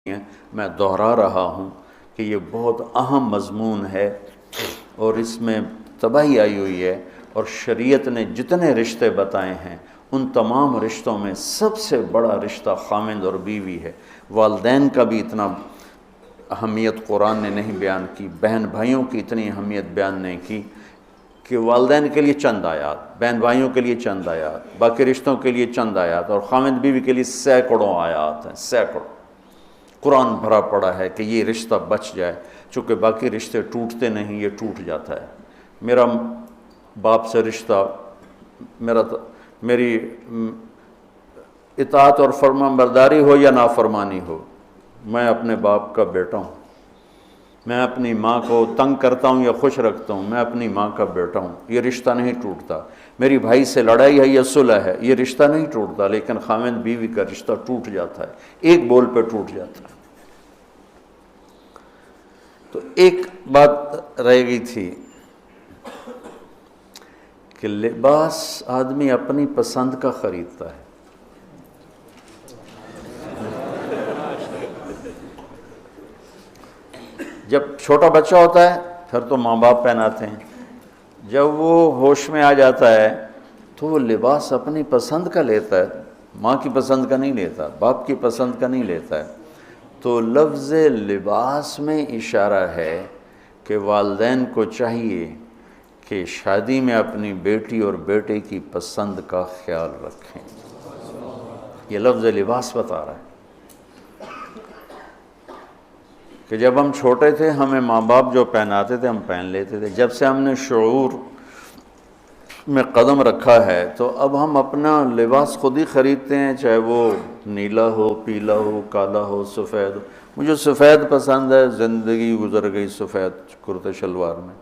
میں دہرا رہا ہوں کہ یہ بہت اہم مضمون ہے اور اس میں تباہی آئی ہوئی ہے، اور شریعت نے جتنے رشتے بتائے ہیں ان تمام رشتوں میں سب سے بڑا رشتہ خامند اور بیوی ہے۔ والدین کا بھی اتنا اہمیت قرآن نے نہیں بیان کی، بہن بھائیوں کی اتنی اہمیت بیان نہیں کی کہ والدین کے لیے چند آیات، بہن بھائیوں کے لیے چند آیات، باقی رشتوں کے لیے چند آیات، اور خامند بیوی کے لیے سینکڑوں آیات ہیں، سینکڑوں۔ قرآن بھرا پڑا ہے کہ یہ رشتہ بچ جائے، چونکہ باقی رشتے ٹوٹتے نہیں، یہ ٹوٹ جاتا ہے۔ میرا باپ سے رشتہ، میری اطاعت اور فرما برداری ہو یا نافرمانی ہو، میں اپنے باپ کا بیٹا ہوں۔ میں اپنی ماں کو تنگ کرتا ہوں یا خوش رکھتا ہوں، میں اپنی ماں کا بیٹا ہوں، یہ رشتہ نہیں ٹوٹتا۔ میری بھائی سے لڑائی ہے یا صلح ہے، یہ رشتہ نہیں ٹوٹتا، لیکن خامند بیوی کا رشتہ ٹوٹ جاتا ہے، ایک بول پہ ٹوٹ جاتا ہے۔ تو ایک بات رہ گئی تھی کہ لباس آدمی اپنی پسند کا خریدتا ہے۔ جب چھوٹا بچہ ہوتا ہے پھر تو ماں باپ پہناتے ہیں، جب وہ ہوش میں آ جاتا ہے تو وہ لباس اپنی پسند کا لیتا ہے، ماں کی پسند کا نہیں لیتا، باپ کی پسند کا نہیں لیتا ہے۔ تو لفظ لباس میں اشارہ ہے کہ والدین کو چاہیے کہ شادی میں اپنی بیٹی اور بیٹے کی پسند کا خیال رکھیں۔ یہ لفظ لباس بتا رہا ہے کہ جب ہم چھوٹے تھے ہمیں ماں باپ جو پہناتے تھے ہم پہن لیتے تھے، جب سے ہم نے شعور میں قدم رکھا ہے تو اب ہم اپنا لباس خود ہی خریدتے ہیں، چاہے وہ نیلا ہو، پیلا ہو، کالا ہو، سفید ہو۔ مجھے سفید پسند ہے، زندگی گزر گئی سفید کرتے شلوار میں۔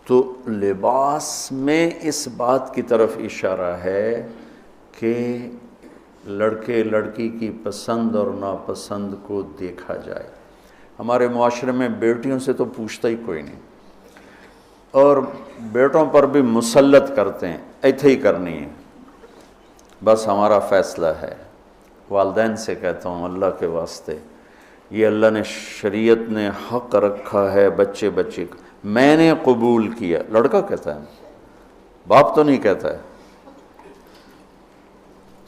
تو لباس میں اس بات کی طرف اشارہ ہے کہ لڑکے لڑکی کی پسند اور ناپسند کو دیکھا جائے۔ ہمارے معاشرے میں بیٹیوں سے تو پوچھتا ہی کوئی نہیں، اور بیٹوں پر بھی مسلط کرتے ہیں، ایتھے ہی کرنی ہے، بس ہمارا فیصلہ ہے۔ والدین سے کہتا ہوں اللہ کے واسطے، یہ اللہ نے شریعت نے حق رکھا ہے بچے کا، میں نے قبول کیا، لڑکا کہتا ہے، باپ تو نہیں کہتا ہے۔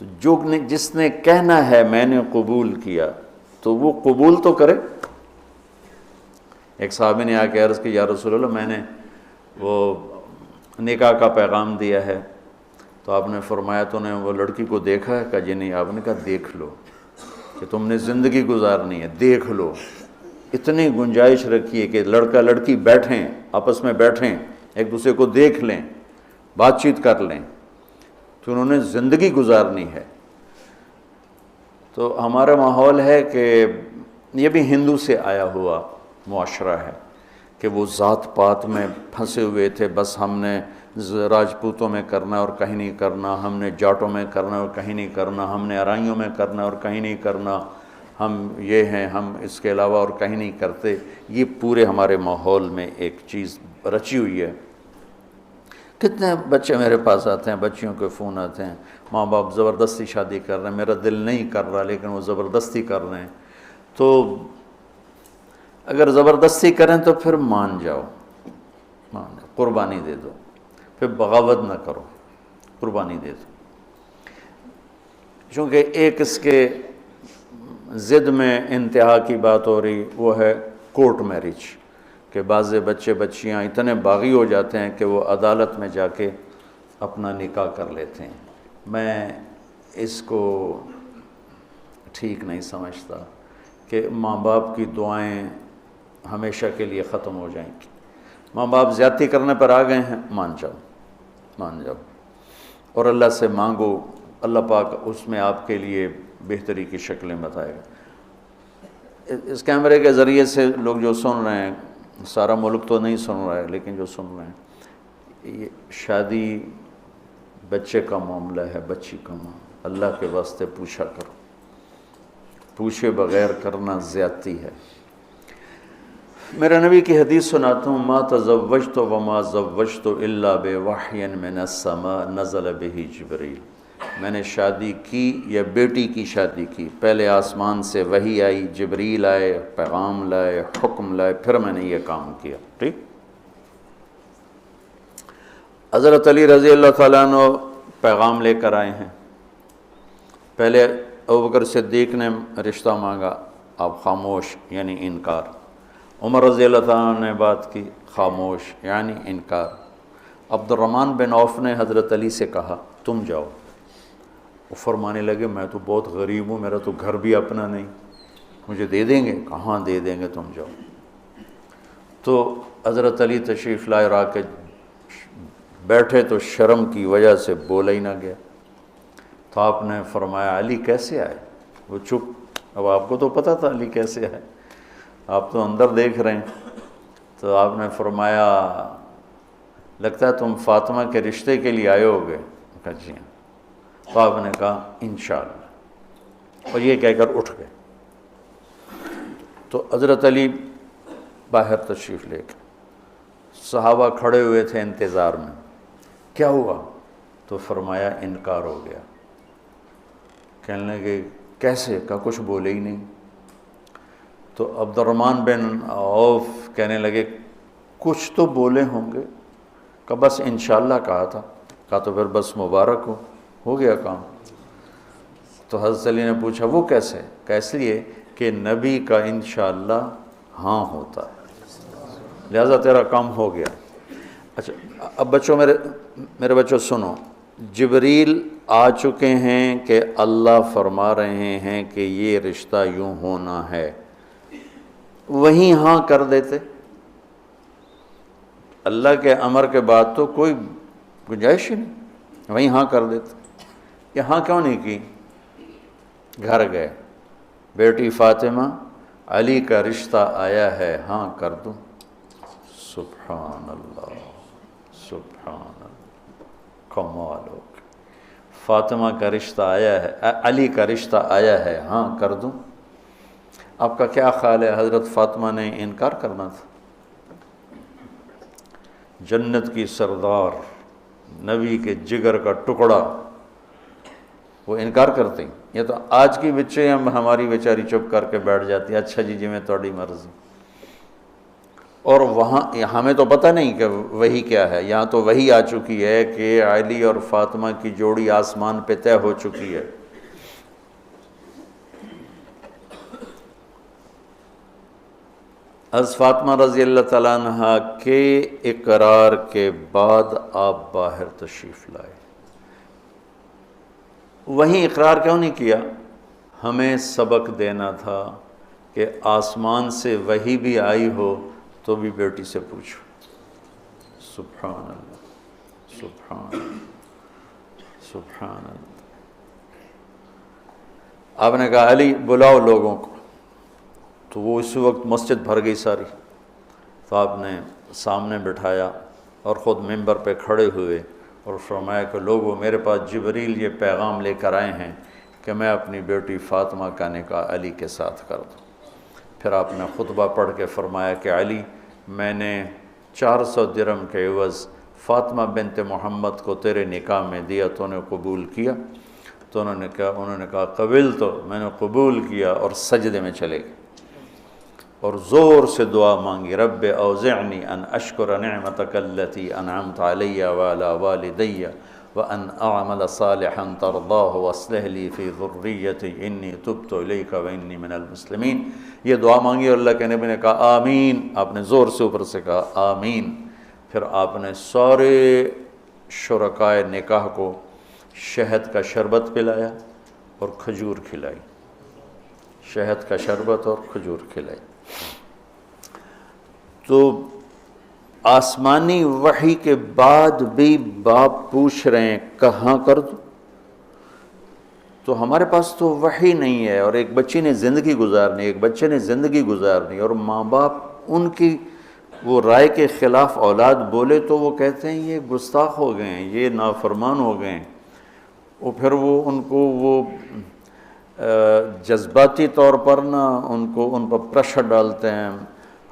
تو جس نے کہنا ہے میں نے قبول کیا تو وہ قبول تو کرے۔ ایک صحابی نے آ کے عرض کی یا رسول اللہ میں نے وہ نکاح کا پیغام دیا ہے، تو آپ نے فرمایا تو نے وہ لڑکی کو دیکھا ہے؟ کہا جی نہیں۔ آپ نے کہا دیکھ لو، کہ تم نے زندگی گزارنی ہے، دیکھ لو۔ اتنی گنجائش رکھی ہے کہ لڑکا لڑکی بیٹھیں، آپس میں بیٹھیں، ایک دوسرے کو دیکھ لیں، بات چیت کر لیں، تو انہوں نے زندگی گزارنی ہے۔ تو ہمارا ماحول ہے کہ یہ بھی ہندو سے آیا ہوا معاشرہ ہے کہ وہ ذات پات میں پھنسے ہوئے تھے، بس ہم نے راجپوتوں میں کرنا اور کہیں نہیں کرنا، ہم نے جاٹوں میں کرنا اور کہیں نہیں کرنا، ہم نے ارائیوں میں کرنا اور کہیں نہیں کرنا، ہم یہ ہیں، ہم اس کے علاوہ اور کہیں نہیں کرتے۔ یہ پورے ہمارے ماحول میں ایک چیز رچی ہوئی ہے۔ کتنے بچے میرے پاس آتے ہیں، بچیوں کے فون آتے ہیں، ماں باپ زبردستی شادی کر رہے ہیں، میرا دل نہیں کر رہا لیکن وہ زبردستی کر رہے ہیں۔ تو اگر زبردستی کریں تو پھر مان جاؤ، قربانی دے دو، پھر بغاوت نہ کرو، قربانی دے دو۔ چونکہ ایک اس کے ضد میں انتہا کی بات ہو رہی، وہ ہے کورٹ میرج، کہ بعض بچے بچیاں اتنے باغی ہو جاتے ہیں کہ وہ عدالت میں جا کے اپنا نکاح کر لیتے ہیں۔ میں اس کو ٹھیک نہیں سمجھتا کہ ماں باپ کی دعائیں ہمیشہ کے لیے ختم ہو جائیں گی۔ ماں باپ زیادتی کرنے پر آ گئے ہیں، مان جاؤ اور اللہ سے مانگو، اللہ پاک اس میں آپ کے لیے بہتری کی شکلیں بتائے گا۔ اس کیمرے کے ذریعے سے لوگ جو سن رہے ہیں، سارا ملک تو نہیں سن رہا ہے لیکن جو سن رہے ہیں، یہ شادی بچے کا معاملہ ہے، بچی کا معاملہ، اللہ کے واسطے پوچھا کرو، پوچھے بغیر کرنا زیادتی ہے۔ میرا نبی کی حدیث سناتا ہوں، ما تزوجت وما زوجت الا بوحی من السماء نزل به جبریل۔ میں نے شادی کی یا بیٹی کی شادی کی، پہلے آسمان سے وحی آئی، جبریل آئے، پیغام لائے، حکم لائے، پھر میں نے یہ کام کیا۔ ٹھیک۔ حضرت علی رضی اللہ تعالیٰ عنہ پیغام لے کر آئے ہیں۔ پہلے ابوبکر صدیق نے رشتہ مانگا، آپ خاموش یعنی انکار۔ عمر رضی اللہ تعالیٰ عنہ نے بات کی، خاموش یعنی انکار۔ عبد الرحمن بن عوف نے حضرت علی سے کہا تم جاؤ۔ وہ فرمانے لگے میں تو بہت غریب ہوں، میرا تو گھر بھی اپنا نہیں، مجھے دے دیں گے؟ کہاں دے دیں گے، تم جاؤ۔ تو حضرت علی تشریف لائے اور آ کے بیٹھے تو شرم کی وجہ سے بولا ہی نہ گیا۔ تو آپ نے فرمایا علی کیسے آئے؟ وہ چپ۔ اب آپ کو تو پتہ تھا علی کیسے آئے، آپ تو اندر دیکھ رہے ہیں۔ تو آپ نے فرمایا لگتا ہے تم فاطمہ کے رشتے کے لیے آئے ہوگے؟ کہا جی ہاں۔ تو آپ نے کہا انشاءاللہ، اور یہ کہہ کر اٹھ گئے۔ تو حضرت علی باہر تشریف لے گئے، صحابہ کھڑے ہوئے تھے انتظار میں، کیا ہوا؟ تو فرمایا انکار ہو گیا۔ کہنے لگے کیسے؟ کہا کچھ بولے ہی نہیں۔ تو عبد الرحمن بن عوف کہنے لگے کچھ تو بولے ہوں گے؟ کہا بس انشاءاللہ کہا تھا۔ کہا تو پھر بس مبارک ہو گیا کام۔ تو حضرت علی نے پوچھا وہ کیسے؟ کہا اس لیے کہ نبی کا انشاءاللہ ہاں ہوتا ہے، لہذا تیرا کام ہو گیا۔ اچھا اب بچوں، میرے بچوں سنو، جبریل آ چکے ہیں کہ اللہ فرما رہے ہیں کہ یہ رشتہ یوں ہونا ہے، وہیں ہاں کر دیتے۔ اللہ کے امر کے بعد تو کوئی گنجائش ہی نہیں، وہیں ہاں کر دیتے۔ یہاں کیوں نہیں کی؟ گھر گئے، بیٹی فاطمہ علی کا رشتہ آیا ہے، ہاں کر دوں۔ سبحان اللہ، سبحان اللہ، کمال ہو گیا۔ فاطمہ کا رشتہ آیا ہے، علی کا رشتہ آیا ہے، ہاں کر دوں۔ آپ کا کیا خیال ہے حضرت فاطمہ نے انکار کرنا تھا؟ جنت کی سردار، نبی کے جگر کا ٹکڑا، وہ انکار کرتے ہیں؟ یہ تو آج کی بچے ہماری بیچاری چپ کر کے بیٹھ جاتی ہے، اچھا جی میں تھوڑی مرضی۔ اور وہاں ہمیں تو پتہ نہیں کہ وہی کیا ہے، یہاں تو وہی آ چکی ہے کہ علی اور فاطمہ کی جوڑی آسمان پہ طے ہو چکی ہے۔ حضرت فاطمہ رضی اللہ تعالیٰ عنہ کے اقرار کے بعد آپ باہر تشریف لائے۔ وہیں اقرار کیوں نہیں کیا؟ ہمیں سبق دینا تھا کہ آسمان سے وحی بھی آئی ہو تو بھی بیٹی سے پوچھو۔ سبحان اللہ، سبحان اللہ، سبحان اللہ۔ آپ نے کہا علی بلاؤ لوگوں کو، تو وہ اس وقت مسجد بھر گئی ساری۔ تو آپ نے سامنے بٹھایا اور خود ممبر پہ کھڑے ہوئے اور فرمایا کہ لوگوں میرے پاس جبریل یہ پیغام لے کر آئے ہیں کہ میں اپنی بیٹی فاطمہ کا نکاح علی کے ساتھ کر دوں۔ پھر آپ نے خطبہ پڑھ کے فرمایا کہ علی میں نے 400 درہم کے عوض فاطمہ بنت محمد کو تیرے نکاح میں دیا، تو نے قبول کیا؟ تو انہوں نے کہا قبل، تو میں نے قبول کیا اور سجدے میں چلے گئے اور زور سے دعا مانگی، رب اوزعنی ان اشکر نعمتک التی انعمت علی وعلی والدی وان اعمل صالحا ترضاہ واصلح لی فی ذریتی انی تبت الیک وانی من المسلمین۔ یہ دعا مانگی اور اللہ کے نبی نے کہا آمین۔ آپ نے زور سے اوپر سے کہا آمین۔ پھر آپ نے سارے شرکائے نکاح کو شہد کا شربت پلایا اور کھجور کھلائی، شہد کا شربت اور کھجور کھلائی۔ تو آسمانی وحی کے بعد بھی باپ پوچھ رہے ہیں کہاں کر دوں؟ تو ہمارے پاس تو وحی نہیں ہے، اور ایک بچی نے زندگی گزارنی، ایک بچے نے زندگی گزارنی، اور ماں باپ ان کی وہ رائے کے خلاف اولاد بولے تو وہ کہتے ہیں یہ گستاخ ہو گئے ہیں، یہ نافرمان ہو گئے ہیں۔ وہ پھر وہ ان کو وہ جذباتی طور پر ان پر پریشر ڈالتے ہیں،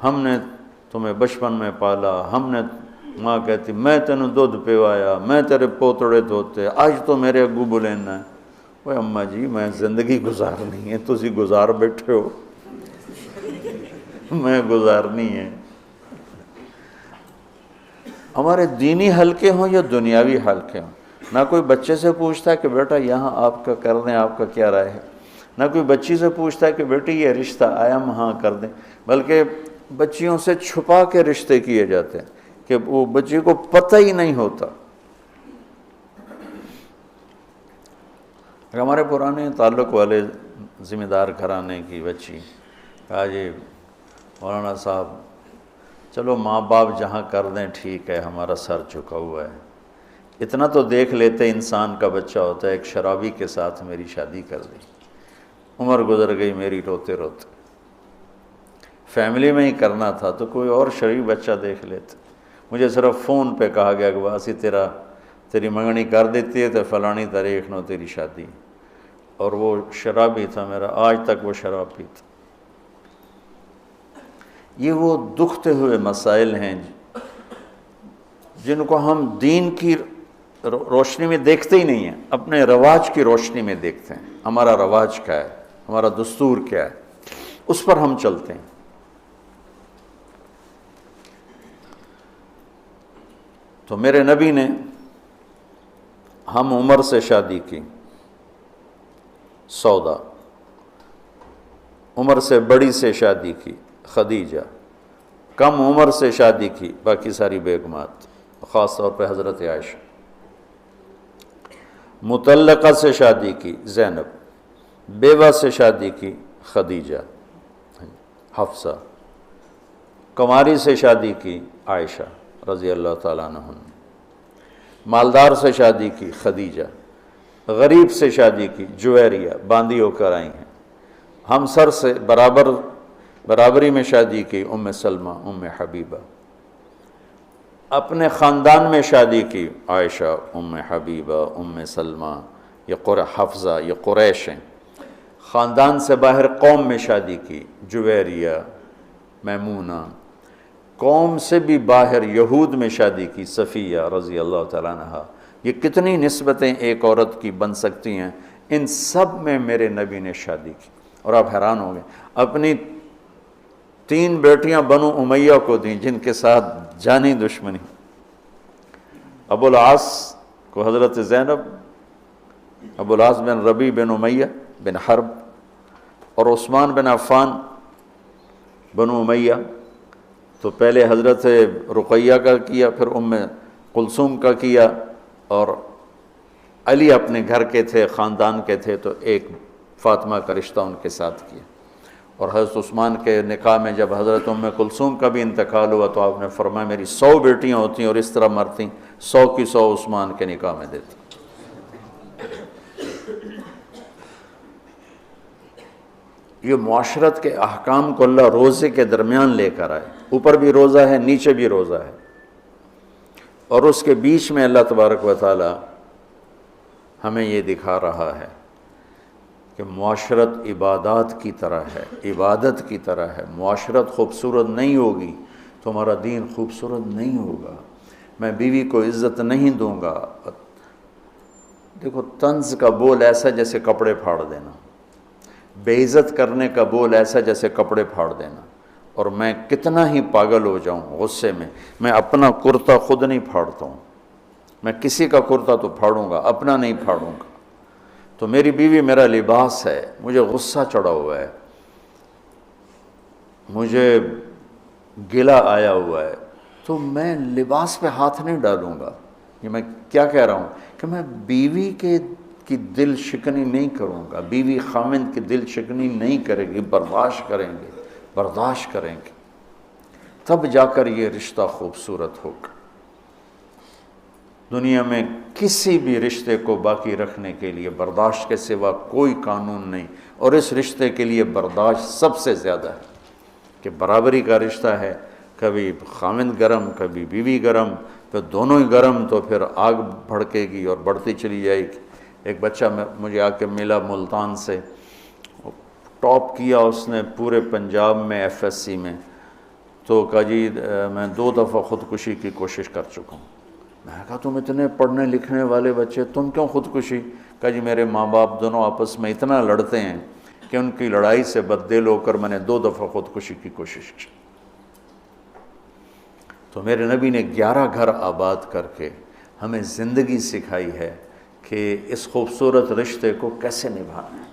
ہم نے تمہیں بچپن میں پالا، ہم نے ماں کہتی میں تینوں دودھ پیوایا، میں تیرے پوتڑے دھوتے، آج تو میرے اگو بلینا ہے۔ وہ اماں جی میں زندگی گزارنی ہے، تسی گزار بیٹھے ہو، میں گزارنی ہے۔ ہمارے دینی حلقے ہوں یا دنیاوی حلقے ہوں، نہ کوئی بچے سے پوچھتا ہے کہ بیٹا یہاں آپ کا کر دیں، آپ کا کیا رائے ہے، نہ کوئی بچی سے پوچھتا ہے کہ بیٹی یہ رشتہ آیا ہم ہاں کر دیں، بلکہ بچیوں سے چھپا کے رشتے کیے جاتے ہیں کہ وہ بچی کو پتہ ہی نہیں ہوتا۔ ہمارے پرانے تعلق والے ذمہ دار گھرانے کی بچی کہا جی مولانا صاحب چلو ماں باپ جہاں کر دیں ٹھیک ہے، ہمارا سر جھکا ہوا ہے، اتنا تو دیکھ لیتے انسان کا بچہ ہوتا ہے۔ ایک شرابی کے ساتھ میری شادی کر دی، عمر گزر گئی میری روتے روتے، فیملی میں ہی کرنا تھا تو کوئی اور شریف بچہ دیکھ لیتے۔ مجھے صرف فون پہ کہا گیا کہ باسی تیری منگنی کر دیتی ہے تو فلانی تاریخ نو تیری شادی، اور وہ شرابی تھا میرا، آج تک وہ شراب پیتا۔ یہ وہ دکھتے ہوئے مسائل ہیں جن کو ہم دین کی روشنی میں دیکھتے ہی نہیں ہیں، اپنے رواج کی روشنی میں دیکھتے ہیں۔ ہمارا رواج کیا ہے، ہمارا دستور کیا ہے، اس پر ہم چلتے ہیں۔ تو میرے نبی نے ہم عمر سے شادی کی، سودا، عمر سے بڑی سے شادی کی، خدیجہ، کم عمر سے شادی کی باقی ساری بیگمات، خاص طور پہ حضرت عائشہ، مطلقہ سے شادی کی زینب، بیوہ سے شادی کی خدیجہ، حفصہ، کماری سے شادی کی عائشہ رضی اللہ تعالیٰ عنہ، مالدار سے شادی کی خدیجہ، غریب سے شادی کی جویریہ، باندھی ہو کر آئی ہیں، ہمسر سے برابری میں شادی کی ام سلمہ، ام حبیبہ، اپنے خاندان میں شادی کی عائشہ، ام حبیبہ، ام سلمہ، یہ حفصہ، یہ قریش ہیں۔ خاندان سے باہر قوم میں شادی کی جویریہ، میمونہ، قوم سے بھی باہر یہود میں شادی کی صفیہ رضی اللہ تعالیٰ عنہ۔ یہ کتنی نسبتیں ایک عورت کی بن سکتی ہیں، ان سب میں میرے نبی نے شادی کی۔ اور آپ حیران ہوں گے، اپنی 3 بیٹیاں بنو امیہ کو دیں جن کے ساتھ جانی دشمنی، ابو العاص کو حضرت زینب، ابو العاص بن ربیع بن امیہ بن حرب، اور عثمان بن عفان بنو امیہ۔ تو پہلے حضرت رقیہ کا کیا، پھر ام کلثوم کا کیا، اور علی اپنے گھر کے تھے، خاندان کے تھے، تو ایک فاطمہ کا رشتہ ان کے ساتھ کیا۔ اور حضرت عثمان کے نکاح میں جب حضرت ام کلثوم کا بھی انتقال ہوا تو آپ نے فرمایا میری 100 بیٹیاں ہوتی ہیں اور اس طرح مرتی، 100 کی 100 عثمان کے نکاح میں دیتے۔ یہ معاشرت کے احکام کو اللہ روزے کے درمیان لے کر آئے، اوپر بھی روزہ ہے، نیچے بھی روزہ ہے، اور اس کے بیچ میں اللہ تبارک و تعالی ہمیں یہ دکھا رہا ہے کہ معاشرت عبادات کی طرح ہے، عبادت کی طرح ہے۔ معاشرت خوبصورت نہیں ہوگی تو ہمارا دین خوبصورت نہیں ہوگا۔ میں بیوی کو عزت نہیں دوں گا، دیکھو طنز کا بول ایسا جیسے کپڑے پھاڑ دینا، بے عزت کرنے کا بول ایسا جیسے کپڑے پھاڑ دینا۔ اور میں کتنا ہی پاگل ہو جاؤں غصے میں اپنا کرتا خود نہیں پھاڑتا ہوں، میں کسی کا کرتا تو پھاڑوں گا، اپنا نہیں پھاڑوں گا۔ تو میری بیوی میرا لباس ہے، مجھے غصہ چڑھا ہوا ہے، مجھے گلہ آیا ہوا ہے، تو میں لباس پہ ہاتھ نہیں ڈالوں گا۔ یہ میں کیا کہہ رہا ہوں کہ میں بیوی کی دل شکنی نہیں کروں گا، بیوی خامند کی دل شکنی نہیں کرے گی، برداشت کریں گے، تب جا کر یہ رشتہ خوبصورت ہوگا۔ دنیا میں کسی بھی رشتے کو باقی رکھنے کے لیے برداشت کے سوا کوئی قانون نہیں، اور اس رشتے کے لیے برداشت سب سے زیادہ ہے کہ برابری کا رشتہ ہے، کبھی خامند گرم کبھی بیوی گرم، پھر دونوں ہی گرم تو پھر آگ بھڑکے گی اور بڑھتی چلی جائے گی۔ ایک بچہ مجھے آ کے ملا ملتان سے، ٹاپ کیا اس نے پورے پنجاب میں FSC میں، تو کہا جی میں 2 دفعہ خودکشی کی کوشش کر چکا ہوں۔ میں نے کہا تم اتنے پڑھنے لکھنے والے بچے، تم کیوں خودکشی؟ کہا جی میرے ماں باپ دونوں آپس میں اتنا لڑتے ہیں کہ ان کی لڑائی سے بددل ہو کر میں نے 2 دفعہ خودکشی کی کوشش کی۔ تو میرے نبی نے 11 گھر آباد کر کے ہمیں زندگی سکھائی ہے کہ اس خوبصورت رشتے کو کیسے نبھانا ہے۔